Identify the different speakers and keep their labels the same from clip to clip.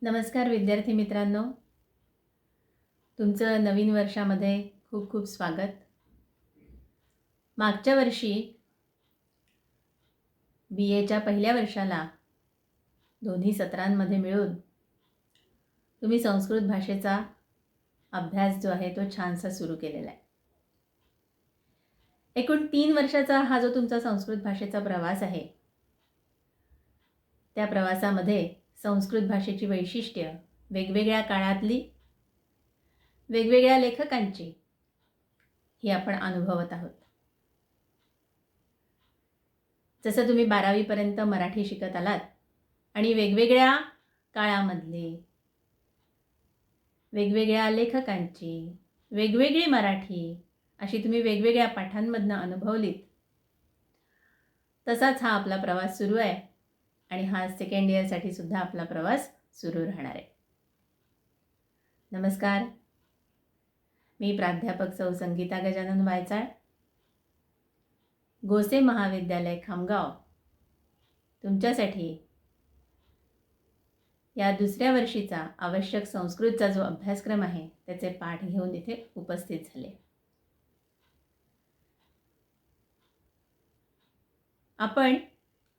Speaker 1: नमस्कार विद्यार्थी मित्रांनो, तुमचं नवीन वर्षामध्ये खूप खूप स्वागत. मागच्या वर्षी BAच्या पहिल्या वर्षाला दोन्ही सत्रांमध्ये मिळून तुम्ही संस्कृत भाषेचा अभ्यास जो आहे तो छानसा सुरू केलेला आहे. एकूण 3 वर्षाचा हा जो तुमचा संस्कृत भाषेचा प्रवास आहे, त्या प्रवासामध्ये संस्कृत भाषेची वैशिष्ट्य, वेगवेगळ्या काळातली, वेगवेगळ्या लेखकांची ही आपण अनुभवत आहोत. जसं तुम्ही 12वीपर्यंत मराठी शिकत आलात आणि वेगवेगळ्या काळामधली, वेगवेगळ्या लेखकांची, वेगवेगळी मराठी अशी तुम्ही वेगवेगळ्या पाठांमधनं अनुभवलीत, तसाच हा आपला प्रवास सुरू आहे आणि हा सेकंड इयरसाठी सुद्धा आपला प्रवास सुरू राहणार आहे. नमस्कार, मी प्राध्यापक सौ संगीता गजानन वायचाळ, गोसे महाविद्यालय खामगाव, तुमच्यासाठी या दुसऱ्या वर्षीचा आवश्यक संस्कृतचा जो अभ्यासक्रम आहे त्याचे पाठ घेऊन इथे उपस्थित झाले. आपण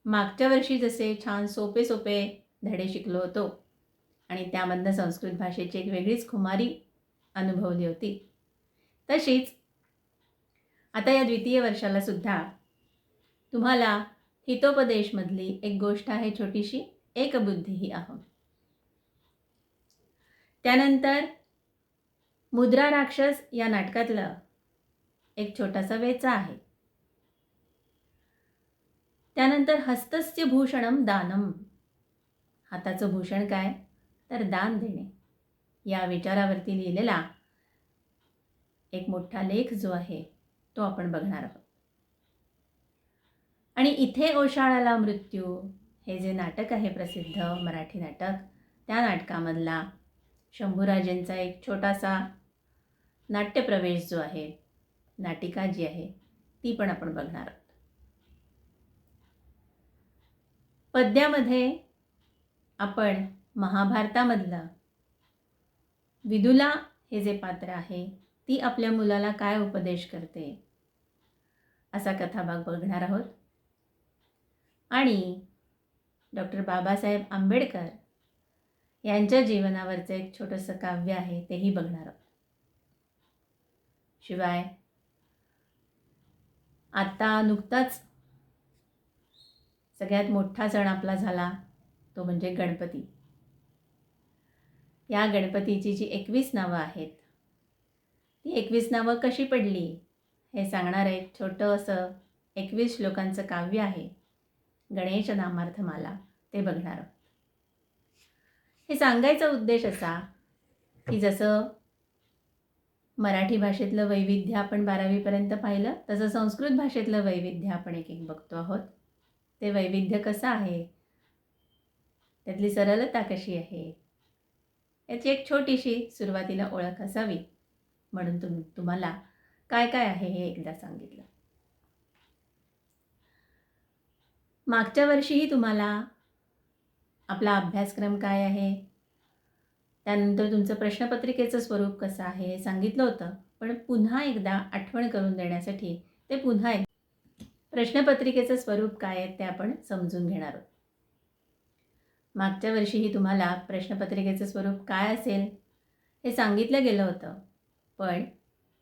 Speaker 1: मागच्या वर्षी जसे छान सोपे सोपे धडे शिकलो होतो आणि त्यामधनं संस्कृत भाषेची एक वेगळीच खुमारी अनुभवली होती, तशीच आता या द्वितीय वर्षाला सुद्धा तुम्हाला हितोपदेशमधली एक गोष्ट आहे छोटीशी, एकबुद्धी अहम. त्यानंतर मुद्रा राक्षस या नाटकातलं एक छोटासा वेचा आहे. त्यानंतर हस्तस्य भूषणम दानम, हाताचं भूषण काय तर दान देणे, या विचारावरती लिहिलेला एक मोठा लेख जो आहे तो आपण बघणार आहोत. आणि इथे ओशाळाला मृत्यू हे जे नाटक आहे प्रसिद्ध मराठी नाटक, त्या नाटकामधला शंभूराजेंचा एक छोटासा नाट्यप्रवेश जो आहे, नाटिका जी आहे ती पण आपण बघणार आहोत. पद्यामध्ये आपण महाभारतामधलं विदुला हे जे पात्र आहे ती आपल्या मुलाला काय उपदेश करते असा कथाभाग बघणार आहोत. आणि डॉक्टर बाबासाहेब आंबेडकर यांच्या जीवनावरचं एक छोटंसं काव्य आहे तेही बघणार आहोत. शिवाय आता नुकताच सगळ्यात मोठा सण आपला झाला तो म्हणजे गणपती. या गणपतीची जी 21 नावं आहेत, ती 21 नावं कशी पडली हे सांगणारं एक छोटंसं 21 श्लोकांचं काव्य आहे, गणेश नामार्थमाला, ते बघणार आहोत. हे सांगायचा उद्देश असा की जसं मराठी भाषेतलं वैविध्य आपण 12वीपर्यंत पाहिलं, तसं संस्कृत भाषेतलं वैविध्य आपण एक एक बघतो आहोत. ते वैविध्य कसं आहे, त्यातली सरलता कशी आहे, याची एक छोटीशी सुरुवातीला ओळख असावी म्हणून तुम्हाला काय काय आहे हे एकदा सांगितलं. मागच्या वर्षीही तुम्हाला आपला अभ्यासक्रम काय आहे, त्यानंतर तुमचं प्रश्नपत्रिकेचं स्वरूप कसं आहे हे सांगितलं होतं, पण पुन्हा एकदा आठवण करून देण्यासाठी ते पुन्हा एक प्रश्नपत्रिकेचं स्वरूप काय आहे ते आपण समजून घेणार आहोत. मागच्या वर्षीही तुम्हाला प्रश्नपत्रिकेचं स्वरूप काय असेल हे सांगितलं गेलं होतं, पण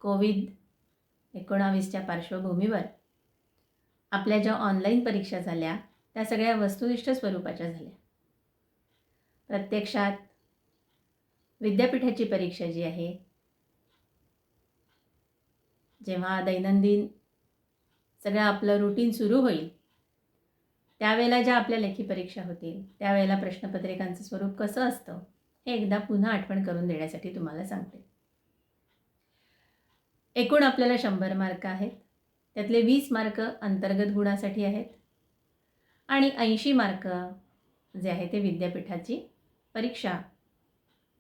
Speaker 1: कोविड-19च्या पार्श्वभूमीवर आपल्या ज्या ऑनलाईन परीक्षा झाल्या त्या सगळ्या वस्तुनिष्ठ स्वरूपाच्या झाल्या. प्रत्यक्षात विद्यापीठाची परीक्षा जी आहे, जेव्हा दैनंदिन सगळं आपलं रुटीन सुरू होईल त्यावेळेला ज्या आपल्या लेखी परीक्षा होतील त्यावेळेला प्रश्नपत्रिकांचं स्वरूप कसं असतं हे एकदा पुन्हा आठवण करून देण्यासाठी तुम्हाला सांगते. एकूण आपल्याला 100 मार्क आहेत, त्यातले 20 मार्क अंतर्गत गुणासाठी आहेत आणि 80 मार्क जे आहे ते विद्यापीठाची परीक्षा,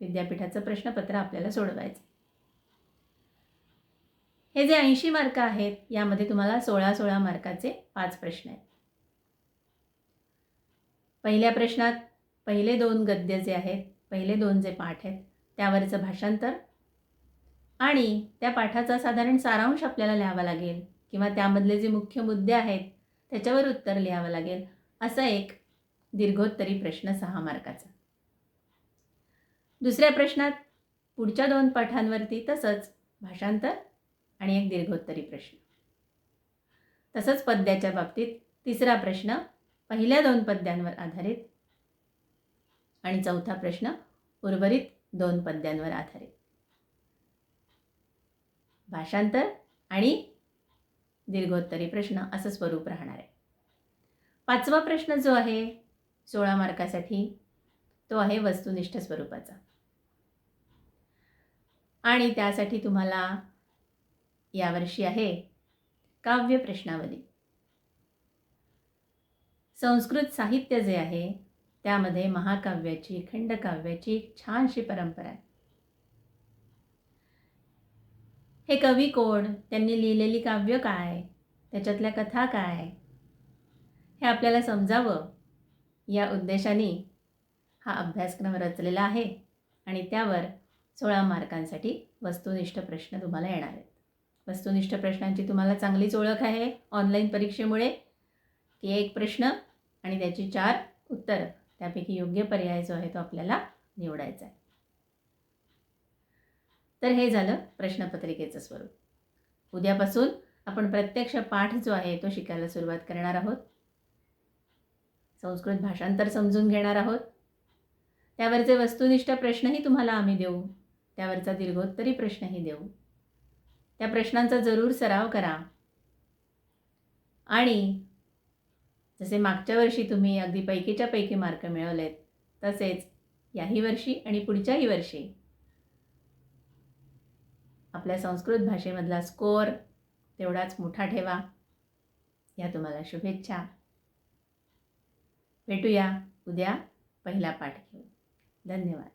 Speaker 1: विद्यापीठाचं प्रश्नपत्र आपल्याला सोडवायचं. हे जे 80 मार्क आहेत यामध्ये तुम्हाला 16 मार्काचे 5 प्रश्न आहेत. पहिल्या प्रश्नात पहिले 2 गद्य जे आहेत, पहिले 2 जे पाठ आहेत त्यावरचं भाषांतर आणि त्या पाठाचा साधारण सारांश आपल्याला लिहावा लागेल किंवा त्यामधले जे मुख्य मुद्दे आहेत त्याच्यावर उत्तर लिहावं लागेल. असा एक दीर्घोत्तरी प्रश्न 6 मार्काचा. दुसऱ्या प्रश्नात पुढच्या 2 पाठांवरती तसंच भाषांतर आणि एक दीर्घोत्तरी प्रश्न. तसंच पद्याच्या बाबतीत तिसरा प्रश्न पहिल्या 2 पद्यांवर आधारित आणि चौथा प्रश्न उर्वरित 2 पद्यांवर आधारित. भाषांतर आणि दीर्घोत्तरी प्रश्न असं स्वरूप राहणार आहे. 5वा प्रश्न जो आहे 16 मार्कासाठी तो आहे वस्तुनिष्ठ स्वरूपाचा आणि त्यासाठी तुम्हाला यावर्षी आहे काव्य प्रश्नावली. संस्कृत साहित्य जे आहे त्यामध्ये महाकाव्याची, खंडकाव्याची एक छानशी परंपरा आहे. हे कवी कोण, त्यांनी लिहिलेली काव्य काय, त्याच्यातल्या कथा काय, हे आपल्याला समजावं या उद्देशाने हा अभ्यासक्रम रचलेला आहे आणि त्यावर 16 मार्कांसाठी वस्तुनिष्ठ प्रश्न तुम्हाला येणार आहेत. वस्तुनिष्ठ प्रश्नांची तुम्हाला चांगलीच ओळख आहे ऑनलाईन परीक्षेमुळे की एक प्रश्न आणि त्याची 4 उत्तरं, त्यापैकी योग्य पर्याय जो आहे तो आपल्याला निवडायचा आहे. तर हे झालं प्रश्नपत्रिकेचं स्वरूप. उद्यापासून आपण प्रत्यक्ष पाठ जो आहे तो शिकायला सुरुवात करणार आहोत. संस्कृत भाषांतर समजून घेणार आहोत. त्यावरचे वस्तुनिष्ठ प्रश्नही तुम्हाला आम्ही देऊ, त्यावरचा दीर्घोत्तरी प्रश्नही देऊ. त्या प्रश्नांचा जरूर सराव करा आणि जसे मागच्या वर्षी तुम्ही अगदी पैकीच्या पैकी मार्क मिळवलेत तसेच याही वर्षी आणि पुढच्याही वर्षी आपल्या संस्कृत भाषेमधला स्कोअर तेवढाच मोठा ठेवा. या तुम्हाला शुभेच्छा. भेटूया उद्या पहिला पाठ घेऊन. धन्यवाद.